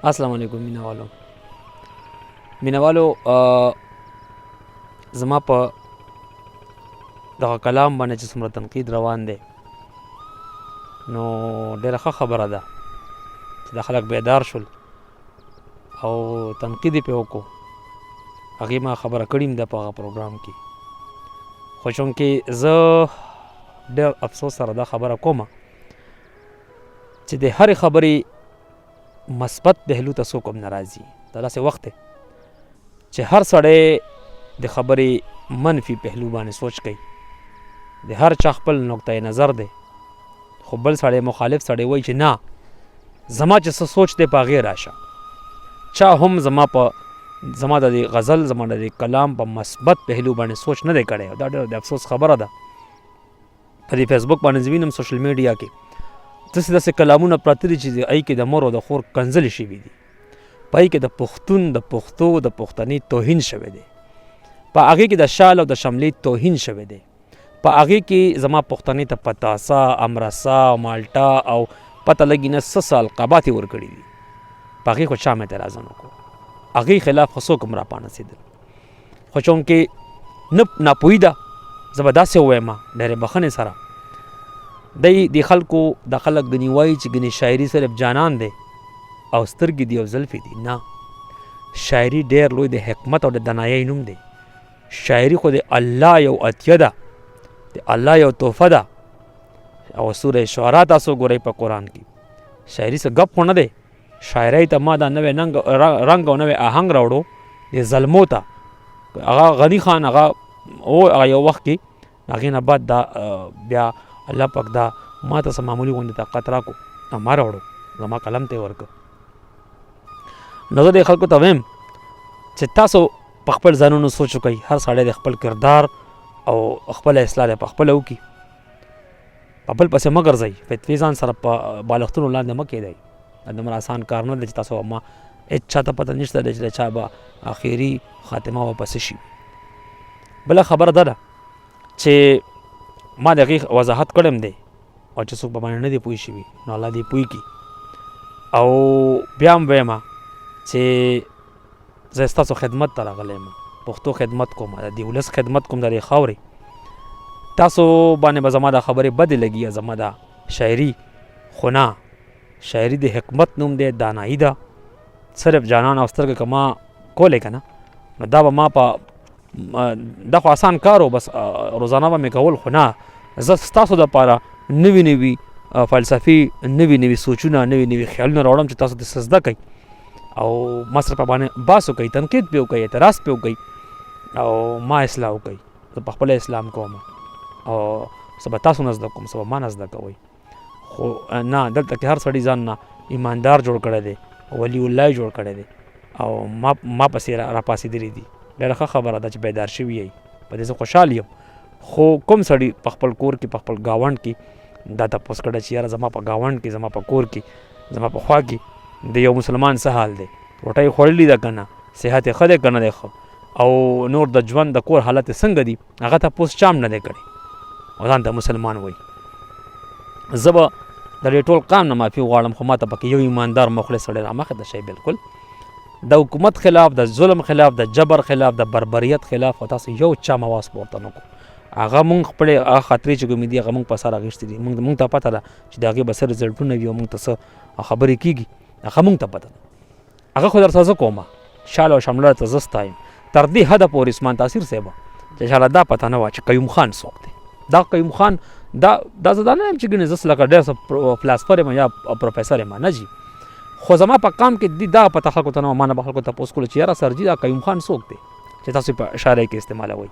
السلام علیکم مینوالو زما په دغه کلام باندې چې څومره تنقید روان دی نو ډېره ښه خبره ده چې د خلک بیدار شول او تنقید یې پرې وکړو. هغې ما خبره کړې ده په هغه پروګرام کې، خو چونکې زه ډېر افسوس سره دا خبره کومه چې د هرې خبرې مثبت پهلو ته څوک هم نه راځي. دا داسې وخت دی چې هر سړی د خبرې منفي پهلو باندې سوچ کوي، د هر چا خپل نقطه نظر دی، خو بل سړی مخالف سړی وایي چې نه زما چې څه سوچ دی په هغې راشه. چا هم زما د غزل زما د کلام په مثبت پهلو باندې سوچ نه دی کړی. دا ډېره د افسوس خبره ده. په دې فیسبوک باندې زه وینم سوشل میډیا کې داسې کلامونه پراته دي چې هغې کې د مور او د خور کنځلې شوي دي، په هغې کې د پښتون د پښتو د پښتني توهین شوی دی، په هغې کې د شال او د شملې توهین شوی دی، په هغې کې زما پښتنې ته پتاسا، امرسا، مالټا او پته لګي نه څه څه القابات یې ورکړي دي. په هغې خو چا هم اعتراض نه وکړو، هغې خلاف خو څوک هم راپانڅېدل. خو چونکې ناپوهي ده، زه به داسې ووایم ډېرې بښنې سره، د خلکو د خلک ګنې وایي چې ګنې شاعري صرف جانان دی او سترګې دي او زلفې دي. نه، شاعري ډېر لوی د حکمت او د دنایۍ نوم دی. شاعري خو د الله یو عطیه ده، د الله یو تحفه ده. او سوره شعرا تاسو ګورئ په قرآن کې، شاعري څه ګپ خو نه دی. شاعرۍ ته ما دا نوی رنګ او نوی آهنګ راوړو د زلمو ته. هغه غني خان هغه یو وخت کې هغې نه بعد دا بیا الله پاک دا ما ته څه معمولي غوندې طاقت راکړو او ما راوړو، زما قلم ته یې ورکړه. نو زه د خلکو ته وایم چې تاسو په خپل ځانونو سوچ وکئ، هر سړی د خپل کردار او خپله اصلاح دی په خپله وکړي، په بل پسې مه ګرځئ، فتوې ځان سره په بالښتونو لاندې مه کېږدئ. دا دومره اسان کار نه دی چې تاسو ما هېڅ چا ته پته نشته دی چې د چا به اخري خاتمه ورپسې شي. بله خبره دا ده چې ما د هغې وضاحت کړی دی او چې څوک په باندې نه دی پوه شوي نو الله دې پوه کړي. او بیا هم وایم چې زه ستاسو خدمت ته راغلی یم، پښتو خدمت کوم، د دې ولس خدمت کوم، د دې خاورې. تاسو باندې به زما دا خبرې بدې لګي یا زما دا شاعري، خو نه، شاعري د حکمت نوم دی، دانایي ده. صرف جانان او سترګه که ما کولی که نه نو دا به ما په دا خو آسان کار و، بس روزانه به مې کول. خو نه، زه ستاسو دپاره نوي نوي فلسفي، نوي نوي سوچونه، نوي نوي خیالونه راوړم چې تاسو ته څه زده کوئ او ما سره په باندې بحث وکئ، تنقید پرې وکئ، اعتراض پرې وکئ او ما اصلاح وکئ. زه په خپله اسلام کوم او څه به تاسو نه زده کوم، څه به ما نه زده کوئ. خو نه، دلته کې هر سړي ځان نه ایماندار جوړ کړی دی، ولی الله جوړ کړی دی او ما پسې راپاسېدلي دي. ډېره ښه خبره ده چې بیدار شوي یئ، په دې زه خوشحال یم. خو کوم سړي په خپل کور کې، په خپل ګاونډ کې دا تپوس کړی چې یاره زما په ګاونډ کې، زما په کور کې، زما په خوا کې د یو مسلمان څه حال دی، روټۍ خوړلې ده که نه، صحت یې ښه دی که نه دی ښه، او نور د ژوند د کور حالت یې څنګه دي، هغه تپوس چا هم نه دی کړی او ځان ته مسلمان وایي. زه به د دې ټول قام نه معافي غواړم، خو ما ته پکې یو ایماندار مخلص سړی رامخې ته شی. بالکل د حکومت خلاف، د ظلم خلاف، د جبر خلاف، د بربریت خلاف او تاسو یو چا هم اواز پورته نه کړو. هغه مونږ خپلې هغه خاطرې چې کومې دي هغه مونږ په سر اخیستې دي. مونږ ته پته ده چې د هغې به څه رزلټونه وي او مونږ ته څه خبرې کېږي، هغه مونږ ته پته ده. هغه خو درته زه کومه، شال او شمله ته زه ستایم تر دې حده پورې عثمان تاثیر صاحبه چې شاله دا پته نه وه چې قیوم خان څوک دی. دا قیوم خان دا زه دا نه یم چې ګنې زه لکه ډېر څه فلاسفر یم یا پروفیسر یم، نه جي. خو زما په قام کې دا پته خلکو ته نه وه، ما نه به خلکو تپوس کړو چې یاره سرجي دا قیوم خان څوک دی چې تاسو په اشاره کې استعمالوئ،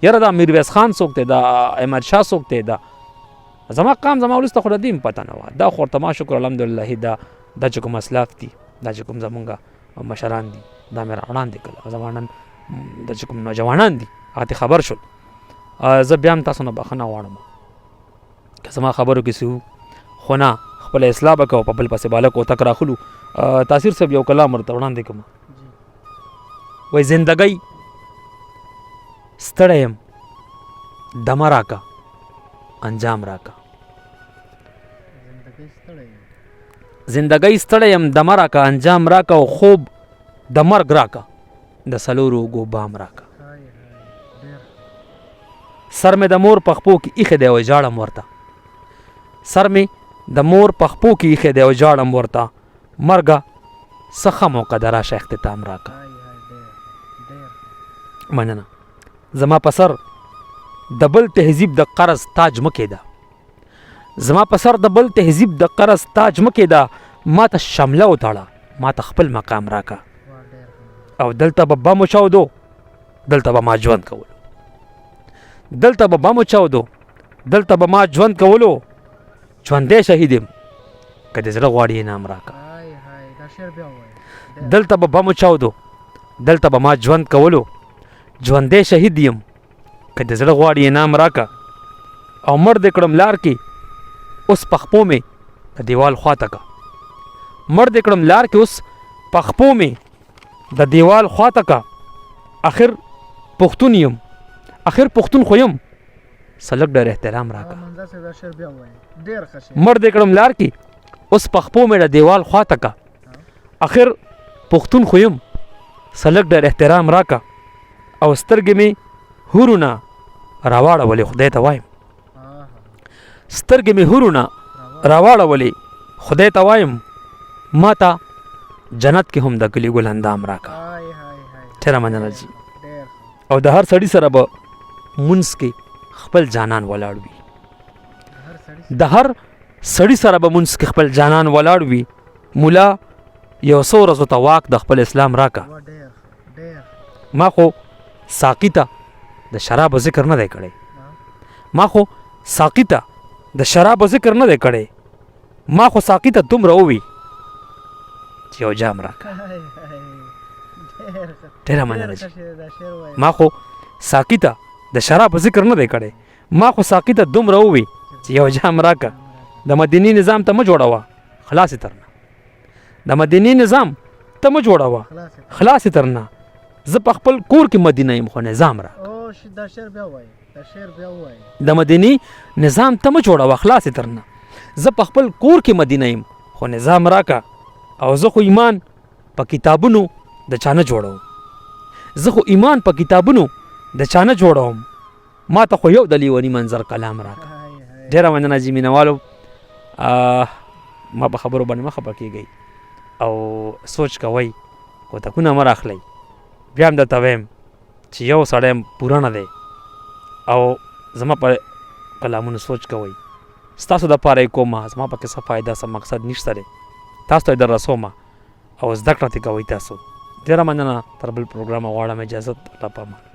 یاره دا میرویس خان څوک دی، دا احمد شاه څوک دی. دا زما قام، زما ولس ته خو د دې هم پته نه وه. دا خو ورته ما شکر الحمدلله دا چې کوم اسلاف دي، دا چې کوم زمونږ مشران دي، دا مې راوړان دي، کله زما نن دا چې کوم نوجوانان دي هغه ته خبر شول. زه بیا هم تاسو نه بښنه غواړم که زما خبرو کې څه و، خو نه، خپله اصلاح به کوو، په بل پسې بالک او تک راخلو. تاثیر صاحب یو کلام ورته وړاندې کوم، وایي زندګۍ ستړی یم، دمه راکه انجام راکه. زندګۍ ستړی یم دمه راکه انجام راکه او خوب د مرګ راکه د څلورو اوږو بام راکه سر مې د مور په خپو کې ایښی دی او ژاړم ورته سر مې د مور په خپو کې ایښی دی او ژاړم ورته مرګه څه ښه موقع ده راشه اختتام راکه مننه زما په سر د بل تهذیب د قرض تاج مه کېده زما په سر د بل تهذیب د قرض تاج مه کېده ما ته شمله وتړه ما ته خپل مقام راکه او دلته به بم وچاودو دلته به ما ژوند کولو دلته به بم وچاودو دلته به ما ژوند کولو ژوندی شهید یم که د زړه غواړي انعام راکه دلته به بم وچاودو دلته به ما ژوند کولو ژوندی شهید یم که د زړه غواړي انعام راکه او مړ دې کړم لار کې اوس پخپو مې د دیوال خواته که مړ دې کړم لار کې اوس پخپو مې د دیوال خواته که اخر پښتون یم اخر پښتون خو یم سلک ډېر احترام راکه مړ دې کړم لار کې اوس پخپو مې د دیوال خواته که اخر پښتون خو یم سلک ډېر احترام راکه او سترګې مې هورونه راواړولې خدای ته وایم سترګې مې هورونه راواړولې خدای ته وایم ما ته جنت کې هم د ګلي ګل اندام راکه ډېره مننه جي او د هر سړي سره به منځ کې خپل جانان ولاړ وي د هر سړي سره به منځ کې خپل جانان ولاړ وي مولا یو څو ورځو ته واک د خپل اسلام راکه ما خو ساقي ته د شرابو ذکر نه دی کړی ما خو ساقي ته د شرابو ذکر نه دی کړی ما خو ساقي ته دومره ووي چې یو جام راکه ډېره مننه جي ما خو ساقي ته د شرابو ذکر نه دی کړی ما خو ساقي ته دومره ووي چې یو جام راکه د مدیني نظام ته مه جوړوه خلاصې ترنه د مدیني نظام ته مه جوړوه خلاصې ترنه زه په خپل کور کې مدینه یم خو نظام را د مدینی نظام ته مه جوړوه خلاصې ترنه زه په خپل کور کې مدینه یم خو نظام راکه او زه خو ایمان په کتابونو د چا نه جوړوم زه خو ایمان په کتابونو د چا نه جوړوم ما ته خو یو د لیوني منظر کلام راکه ډېره مننه جي مینوالو ما په خبرو باندې مه خفه کېږئ او سوچ کوئ کوتکونه مه راخلئ بیا هم درته ویم چې یو سړی پوره نه دی او زما په کلامونو سوچ کوئ ستاسو دپاره یې کومه زما پکې څه فایده څه مقصد نشته دی تاسو ته یې در رسومه او زده کړه ترې کوئ تاسو ډېره مننه تر بل پروګرامه غواړم اجازت الله په امان